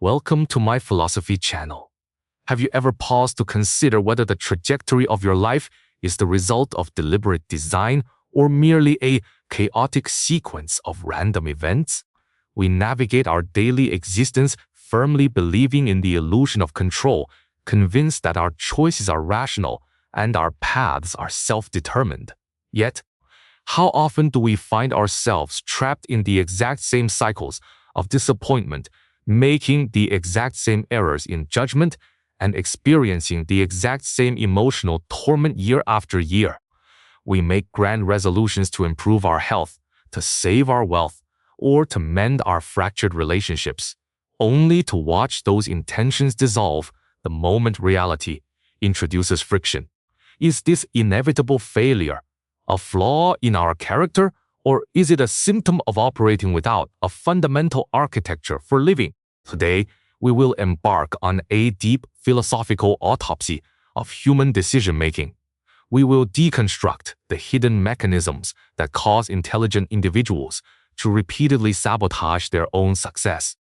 Welcome to my philosophy channel. Have you ever paused to consider whether the trajectory of your life is the result of deliberate design or merely a chaotic sequence of random events? We navigate our daily existence firmly believing in the illusion of control, convinced that our choices are rational and our paths are self-determined. Yet, how often do we find ourselves trapped in the exact same cycles of disappointment, making the exact same errors in judgment, and experiencing the exact same emotional torment year after year? We make grand resolutions to improve our health, to save our wealth, or to mend our fractured relationships, only to watch those intentions dissolve the moment reality introduces friction. Is this inevitable failure a flaw in our character, or is it a symptom of operating without a fundamental architecture for living? Today, we will embark on a deep philosophical autopsy of human decision-making. We will deconstruct the hidden mechanisms that cause intelligent individuals to repeatedly sabotage their own success.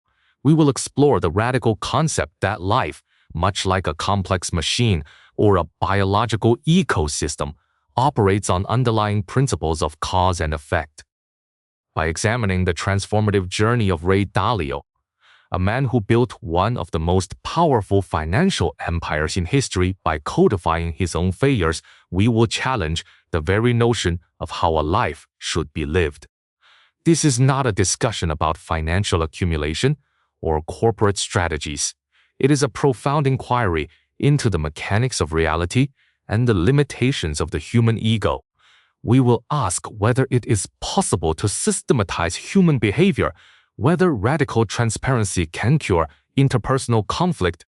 We will explore the radical concept that life, much like a complex machine or a biological ecosystem, operates on underlying principles of cause and effect. By examining the transformative journey of Ray Dalio, a man who built one of the most powerful financial empires in history by codifying his own failures, we will challenge the very notion of how a life should be lived. This is not a discussion about financial accumulation or corporate strategies. It is a profound inquiry into the mechanics of reality and the limitations of the human ego. We will ask whether it is possible to systematize human behavior, whether radical transparency can cure interpersonal conflict,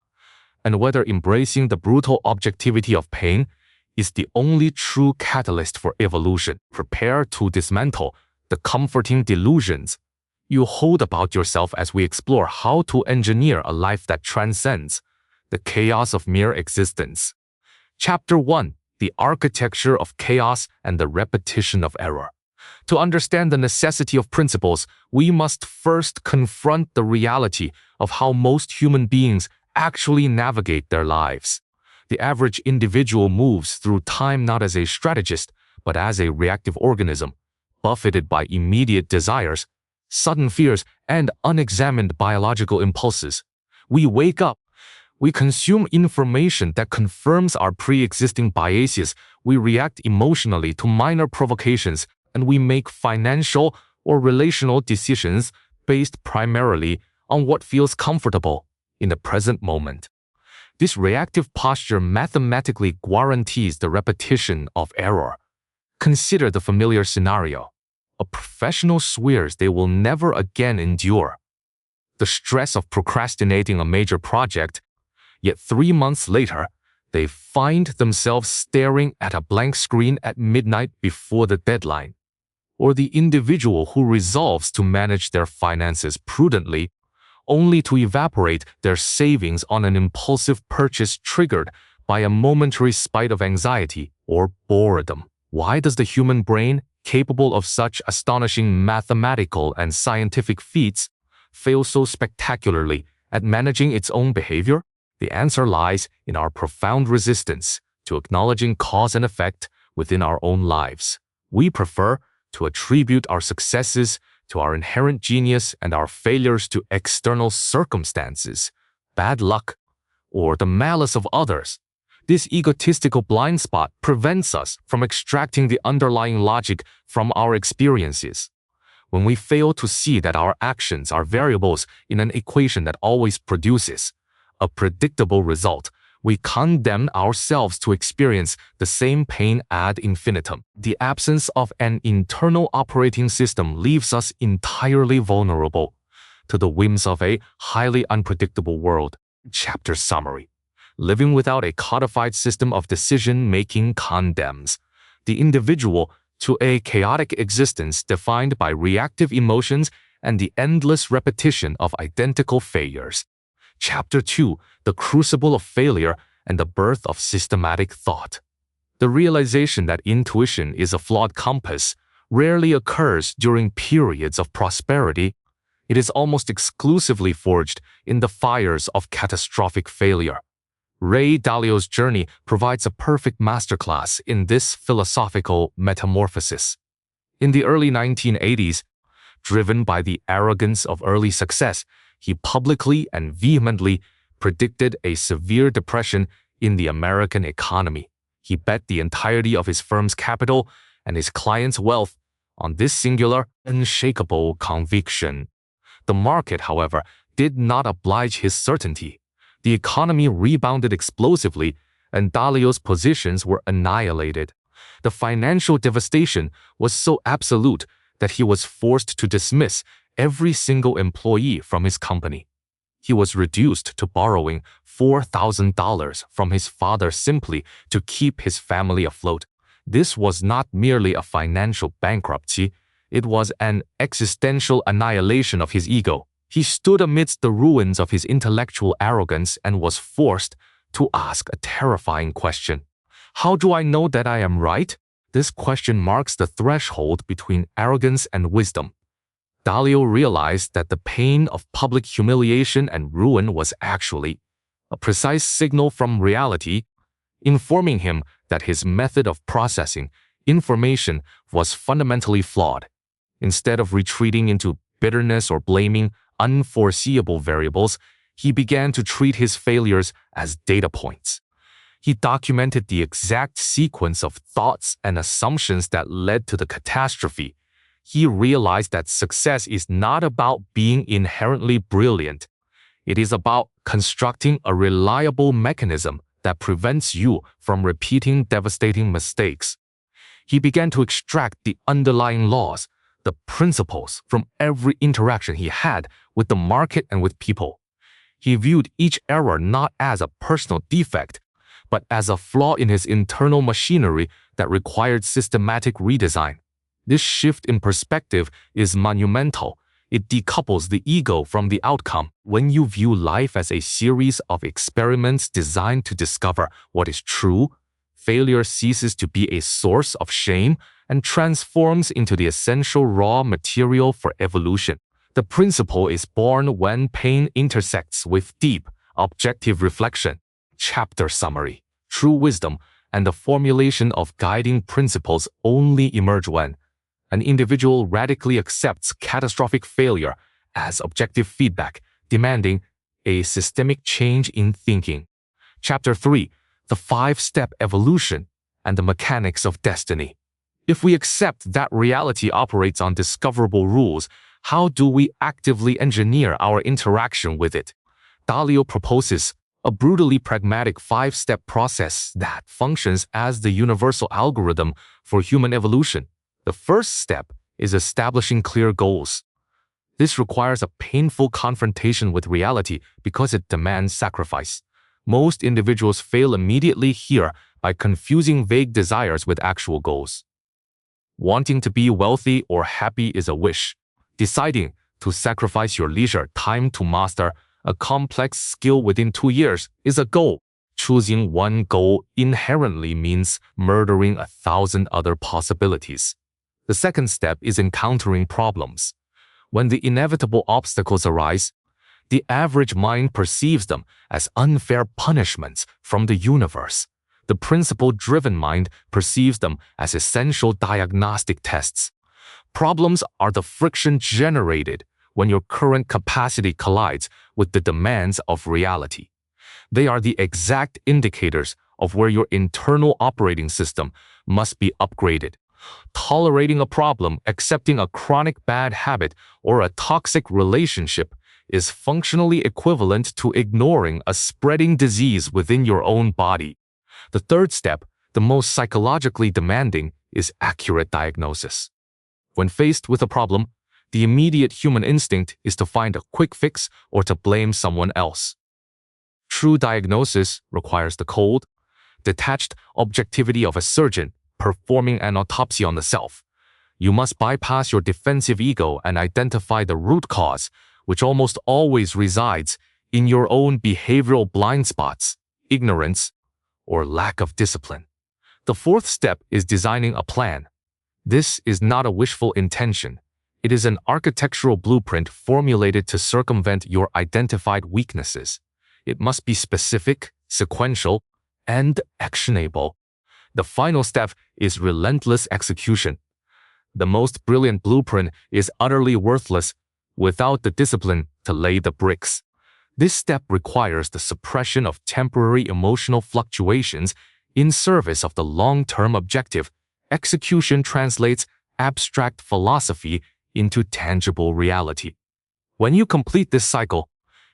and whether embracing the brutal objectivity of pain is the only true catalyst for evolution. Prepare to dismantle the comforting delusions you hold about yourself as we explore how to engineer a life that transcends the chaos of mere existence. Chapter 1: The Architecture of Chaos and the Repetition of Error. To understand the necessity of principles, we must first confront the reality of how most human beings actually navigate their lives. The average individual moves through time not as a strategist, but as a reactive organism, buffeted by immediate desires, sudden fears, and unexamined biological impulses. We wake up. We consume information that confirms our pre-existing biases, we react emotionally to minor provocations, and we make financial or relational decisions based primarily on what feels comfortable in the present moment. This reactive posture mathematically guarantees the repetition of error. Consider the familiar scenario. A professional swears they will never again endure the stress of procrastinating a major project. Yet 3 months later, they find themselves staring at a blank screen at midnight before the deadline. Or the individual who resolves to manage their finances prudently, only to evaporate their savings on an impulsive purchase triggered by a momentary spite of anxiety or boredom. Why does the human brain, capable of such astonishing mathematical and scientific feats, fail so spectacularly at managing its own behavior? The answer lies in our profound resistance to acknowledging cause and effect within our own lives. We prefer to attribute our successes to our inherent genius and our failures to external circumstances, bad luck, or the malice of others. This egotistical blind spot prevents us from extracting the underlying logic from our experiences. When we fail to see that our actions are variables in an equation that always produces a predictable result, we condemn ourselves to experience the same pain ad infinitum. The absence of an internal operating system leaves us entirely vulnerable to the whims of a highly unpredictable world. Chapter summary. Living without a codified system of decision-making condemns the individual to a chaotic existence defined by reactive emotions and the endless repetition of identical failures. Chapter 2: The Crucible of Failure and the Birth of Systematic Thought. The realization that intuition is a flawed compass rarely occurs during periods of prosperity. It is almost exclusively forged in the fires of catastrophic failure. Ray Dalio's journey provides a perfect masterclass in this philosophical metamorphosis. In the early 1980s, driven by the arrogance of early success, he publicly and vehemently predicted a severe depression in the American economy. He bet the entirety of his firm's capital and his clients' wealth on this singular, unshakable conviction. The market, however, did not oblige his certainty. The economy rebounded explosively, and Dalio's positions were annihilated. The financial devastation was so absolute that he was forced to dismiss every single employee from his company. He was reduced to borrowing $4,000 from his father simply to keep his family afloat. This was not merely a financial bankruptcy, it was an existential annihilation of his ego. He stood amidst the ruins of his intellectual arrogance and was forced to ask a terrifying question. How do I know that I am right? This question marks the threshold between arrogance and wisdom. Dalio realized that the pain of public humiliation and ruin was actually a precise signal from reality, informing him that his method of processing information was fundamentally flawed. Instead of retreating into bitterness or blaming unforeseeable variables, he began to treat his failures as data points. He documented the exact sequence of thoughts and assumptions that led to the catastrophe. He realized that success is not about being inherently brilliant. It is about constructing a reliable mechanism that prevents you from repeating devastating mistakes. He began to extract the underlying laws, the principles from every interaction he had with the market and with people. He viewed each error not as a personal defect, but as a flaw in his internal machinery that required systematic redesign. This shift in perspective is monumental. It decouples the ego from the outcome. When you view life as a series of experiments designed to discover what is true, failure ceases to be a source of shame and transforms into the essential raw material for evolution. The principle is born when pain intersects with deep, objective reflection. Chapter summary. True wisdom and the formulation of guiding principles only emerge when an individual radically accepts catastrophic failure as objective feedback, demanding a systemic change in thinking. Chapter 3. The 5-step evolution and the mechanics of destiny. If we accept that reality operates on discoverable rules, how do we actively engineer our interaction with it? Dalio proposes a brutally pragmatic 5-step process that functions as the universal algorithm for human evolution. The first step is establishing clear goals. This requires a painful confrontation with reality because it demands sacrifice. Most individuals fail immediately here by confusing vague desires with actual goals. Wanting to be wealthy or happy is a wish. Deciding to sacrifice your leisure time to master a complex skill within 2 years is a goal. Choosing one goal inherently means murdering 1,000 other possibilities. The second step is encountering problems. When the inevitable obstacles arise, the average mind perceives them as unfair punishments from the universe. The principle-driven mind perceives them as essential diagnostic tests. Problems are the friction generated when your current capacity collides with the demands of reality. They are the exact indicators of where your internal operating system must be upgraded. Tolerating a problem, accepting a chronic bad habit, or a toxic relationship is functionally equivalent to ignoring a spreading disease within your own body. The third step, the most psychologically demanding, is accurate diagnosis. When faced with a problem, the immediate human instinct is to find a quick fix or to blame someone else. True diagnosis requires the cold, detached objectivity of a surgeon performing an autopsy on the self. You must bypass your defensive ego and identify the root cause, which almost always resides in your own behavioral blind spots, ignorance, or lack of discipline. The fourth step is designing a plan. This is not a wishful intention. It is an architectural blueprint formulated to circumvent your identified weaknesses. It must be specific, sequential, and actionable. The final step is relentless execution. The most brilliant blueprint is utterly worthless without the discipline to lay the bricks. This step requires the suppression of temporary emotional fluctuations in service of the long-term objective. Execution translates abstract philosophy into tangible reality. When you complete this cycle,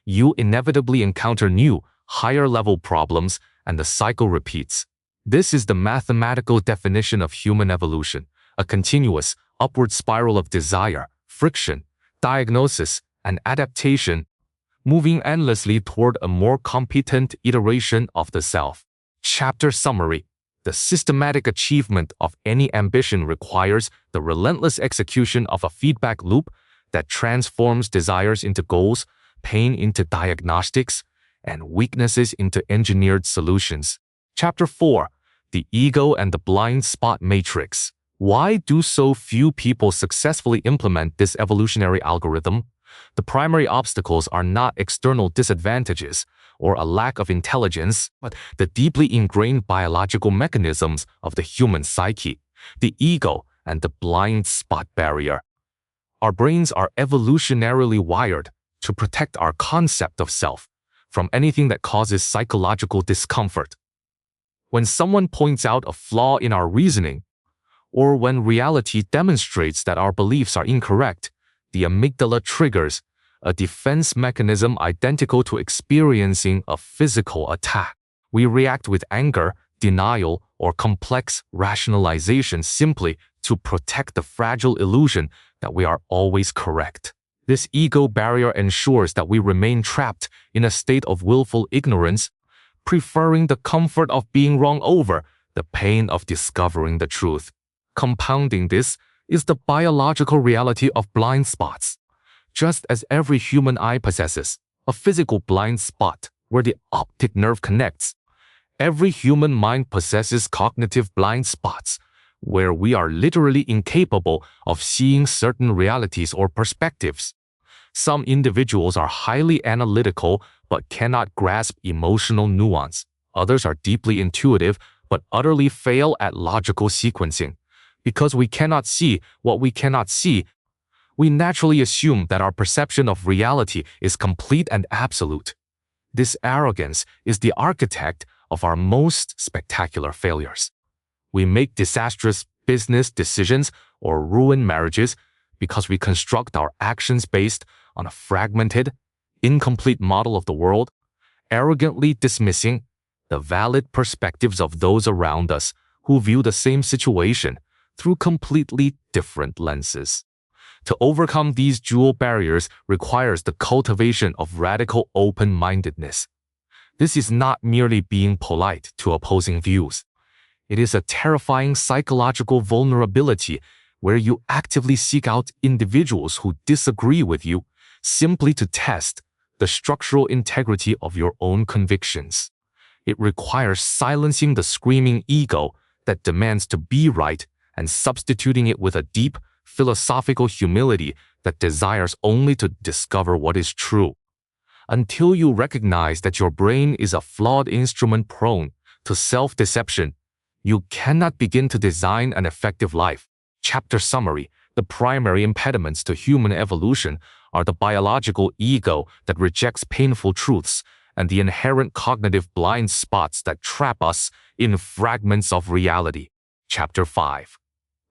you inevitably encounter new, higher-level problems, and the cycle repeats. This is the mathematical definition of human evolution, a continuous, upward spiral of desire, friction, diagnosis, and adaptation, moving endlessly toward a more competent iteration of the self. Chapter summary: the systematic achievement of any ambition requires the relentless execution of a feedback loop that transforms desires into goals, pain into diagnostics, and weaknesses into engineered solutions. Chapter 4: the ego and the blind spot matrix. Why do so few people successfully implement this evolutionary algorithm? The primary obstacles are not external disadvantages or a lack of intelligence, but the deeply ingrained biological mechanisms of the human psyche, the ego, and the blind spot barrier. Our brains are evolutionarily wired to protect our concept of self from anything that causes psychological discomfort. When someone points out a flaw in our reasoning, or when reality demonstrates that our beliefs are incorrect, the amygdala triggers a defense mechanism identical to experiencing a physical attack. We react with anger, denial, or complex rationalization simply to protect the fragile illusion that we are always correct. This ego barrier ensures that we remain trapped in a state of willful ignorance, preferring the comfort of being wrong over the pain of discovering the truth. Compounding this is the biological reality of blind spots. Just as every human eye possesses a physical blind spot where the optic nerve connects, every human mind possesses cognitive blind spots where we are literally incapable of seeing certain realities or perspectives. Some individuals are highly analytical but cannot grasp emotional nuance. Others are deeply intuitive but utterly fail at logical sequencing. Because we cannot see what we cannot see, we naturally assume that our perception of reality is complete and absolute. This arrogance is the architect of our most spectacular failures. We make disastrous business decisions or ruin marriages because we construct our actions based on a fragmented, incomplete model of the world, arrogantly dismissing the valid perspectives of those around us who view the same situation through completely different lenses. To overcome these dual barriers requires the cultivation of radical open-mindedness. This is not merely being polite to opposing views. It is a terrifying psychological vulnerability where you actively seek out individuals who disagree with you simply to test the structural integrity of your own convictions. It requires silencing the screaming ego that demands to be right and substituting it with a deep, philosophical humility that desires only to discover what is true. Until you recognize that your brain is a flawed instrument prone to self-deception, you cannot begin to design an effective life. Chapter summary: the primary impediments to human evolution are the biological ego that rejects painful truths and the inherent cognitive blind spots that trap us in fragments of reality. Chapter 5: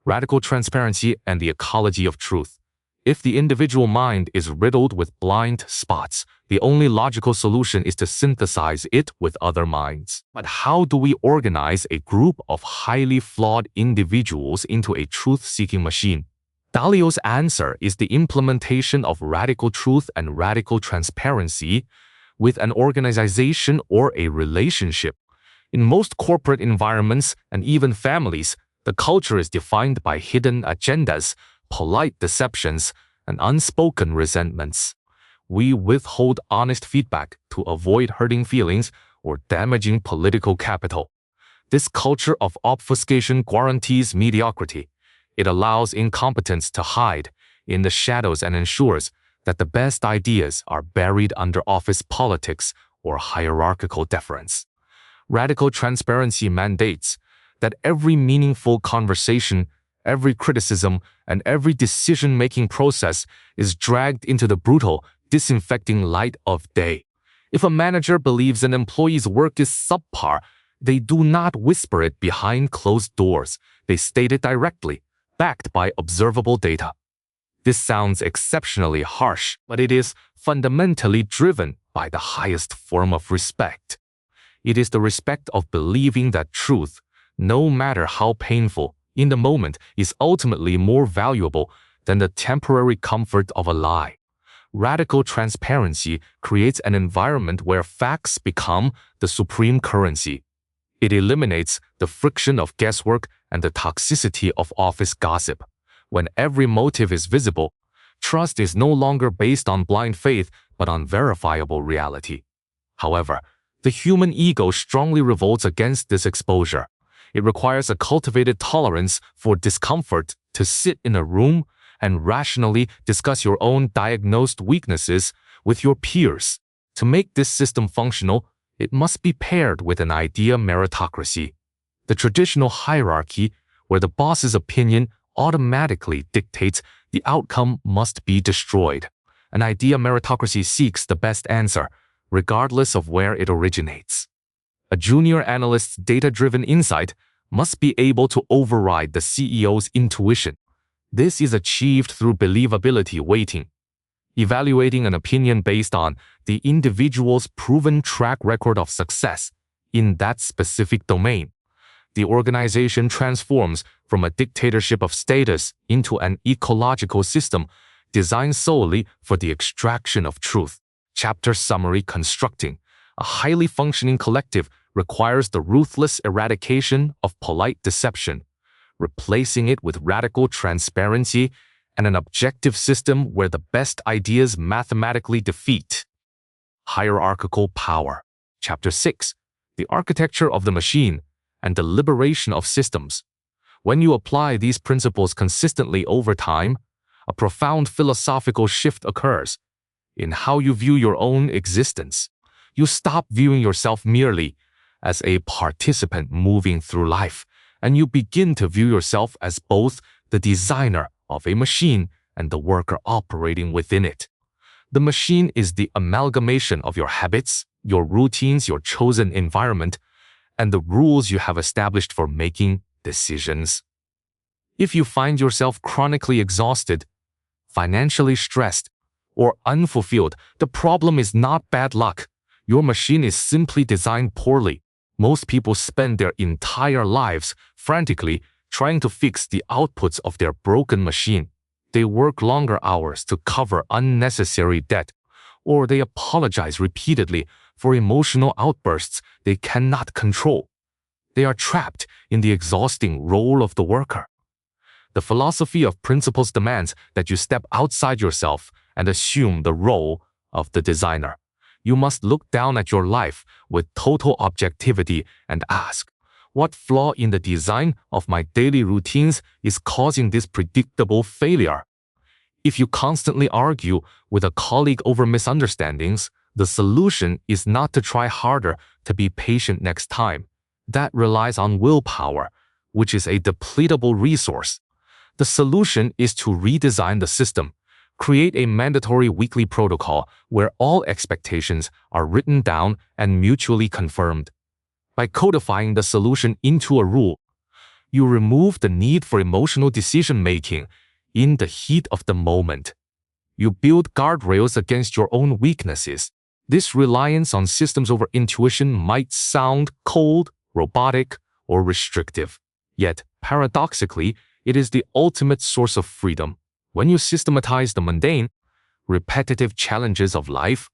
radical transparency and the ecology of truth. If the individual mind is riddled with blind spots, the only logical solution is to synthesize it with other minds. But how do we organize a group of highly flawed individuals into a truth-seeking machine? Dalio's answer is the implementation of radical truth and radical transparency with an organization or a relationship. In most corporate environments and even families, the culture is defined by hidden agendas, polite deceptions, and unspoken resentments. We withhold honest feedback to avoid hurting feelings or damaging political capital. This culture of obfuscation guarantees mediocrity. It allows incompetence to hide in the shadows and ensures that the best ideas are buried under office politics or hierarchical deference. Radical transparency mandates that every meaningful conversation, every criticism, and every decision-making process is dragged into the brutal, disinfecting light of day. If a manager believes an employee's work is subpar, they do not whisper it behind closed doors. They state it directly, backed by observable data. This sounds exceptionally harsh, but it is fundamentally driven by the highest form of respect. It is the respect of believing that truth, no matter how painful, in the moment is ultimately more valuable than the temporary comfort of a lie. Radical transparency creates an environment where facts become the supreme currency. It eliminates the friction of guesswork and the toxicity of office gossip. When every motive is visible, trust is no longer based on blind faith but on verifiable reality. However, the human ego strongly revolts against this exposure. It requires a cultivated tolerance for discomfort to sit in a room and rationally discuss your own diagnosed weaknesses with your peers. To make this system functional, it must be paired with an idea meritocracy. The traditional hierarchy, where the boss's opinion automatically dictates the outcome, must be destroyed. An idea meritocracy seeks the best answer, regardless of where it originates. A junior analyst's data-driven insight must be able to override the CEO's intuition. This is achieved through believability weighting, evaluating an opinion based on the individual's proven track record of success in that specific domain. The organization transforms from a dictatorship of status into an ecological system designed solely for the extraction of truth. Chapter summary: constructing a highly functioning collective requires the ruthless eradication of polite deception, replacing it with radical transparency and an objective system where the best ideas mathematically defeat. Hierarchical power. Chapter 6: the architecture of the machine and the liberation of systems. When you apply these principles consistently over time, a profound philosophical shift occurs in how you view your own existence. You stop viewing yourself merely as a participant moving through life, and you begin to view yourself as both the designer of a machine and the worker operating within it. The machine is the amalgamation of your habits, your routines, your chosen environment, and the rules you have established for making decisions. If you find yourself chronically exhausted, financially stressed, or unfulfilled, the problem is not bad luck. Your machine is simply designed poorly. Most people spend their entire lives frantically trying to fix the outputs of their broken machine. They work longer hours to cover unnecessary debt, or they apologize repeatedly for emotional outbursts they cannot control. They are trapped in the exhausting role of the worker. The philosophy of principles demands that you step outside yourself and assume the role of the designer. You must look down at your life with total objectivity and ask, what flaw in the design of my daily routines is causing this predictable failure? If you constantly argue with a colleague over misunderstandings, the solution is not to try harder to be patient next time. That relies on willpower, which is a depletable resource. The solution is to redesign the system. Create a mandatory weekly protocol where all expectations are written down and mutually confirmed. By codifying the solution into a rule, you remove the need for emotional decision-making in the heat of the moment. You build guardrails against your own weaknesses. This reliance on systems over intuition might sound cold, robotic, or restrictive. Yet, paradoxically, it is the ultimate source of freedom. When you systematize the mundane, repetitive challenges of life,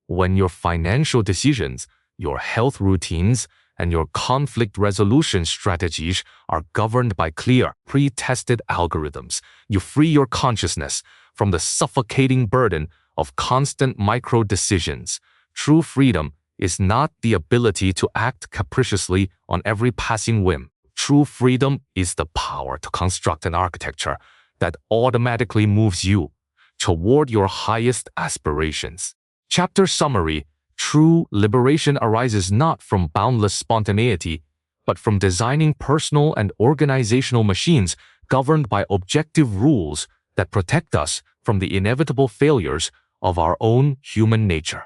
when your financial decisions, your health routines, and your conflict resolution strategies are governed by clear, pre-tested algorithms, you free your consciousness from the suffocating burden of constant micro-decisions. True freedom is not the ability to act capriciously on every passing whim. True freedom is the power to construct an architecture that automatically moves you toward your highest aspirations. Chapter summary: true liberation arises not from boundless spontaneity, but from designing personal and organizational machines governed by objective rules that protect us from the inevitable failures of our own human nature.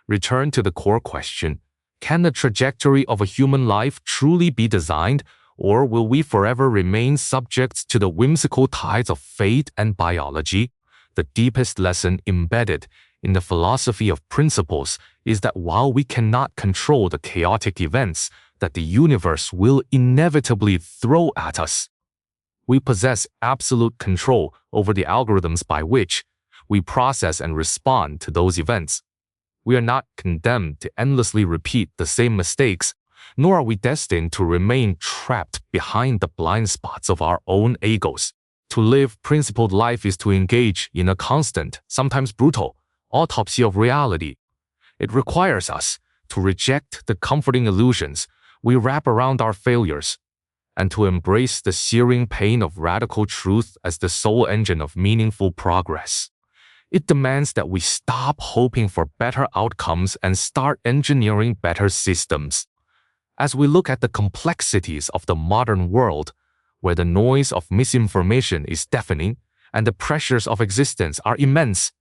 Return to the core question: can the trajectory of a human life truly be designed, or will we forever remain subject to the whimsical tides of fate and biology? The deepest lesson embedded in the philosophy of principles is that while we cannot control the chaotic events that the universe will inevitably throw at us, we possess absolute control over the algorithms by which we process and respond to those events. We are not condemned to endlessly repeat the same mistakes, nor are we destined to remain trapped behind the blind spots of our own egos. To live principled life is to engage in a constant, sometimes brutal, autopsy of reality. It requires us to reject the comforting illusions we wrap around our failures, and to embrace the searing pain of radical truth as the sole engine of meaningful progress. It demands that we stop hoping for better outcomes and start engineering better systems. As we look at the complexities of the modern world, where the noise of misinformation is deafening and the pressures of existence are immense,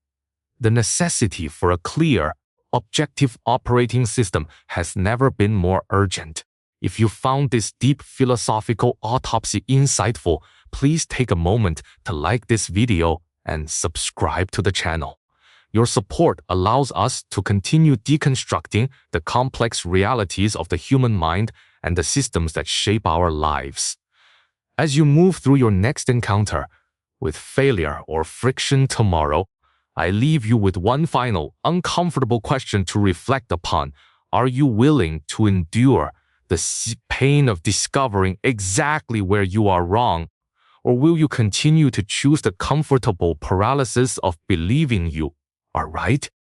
the necessity for a clear, objective operating system has never been more urgent. If you found this deep philosophical autopsy insightful, please take a moment to like this video and subscribe to the channel. Your support allows us to continue deconstructing the complex realities of the human mind and the systems that shape our lives. As you move through your next encounter with failure or friction tomorrow, I leave you with one final, uncomfortable question to reflect upon. Are you willing to endure the pain of discovering exactly where you are wrong, or will you continue to choose the comfortable paralysis of believing you are right?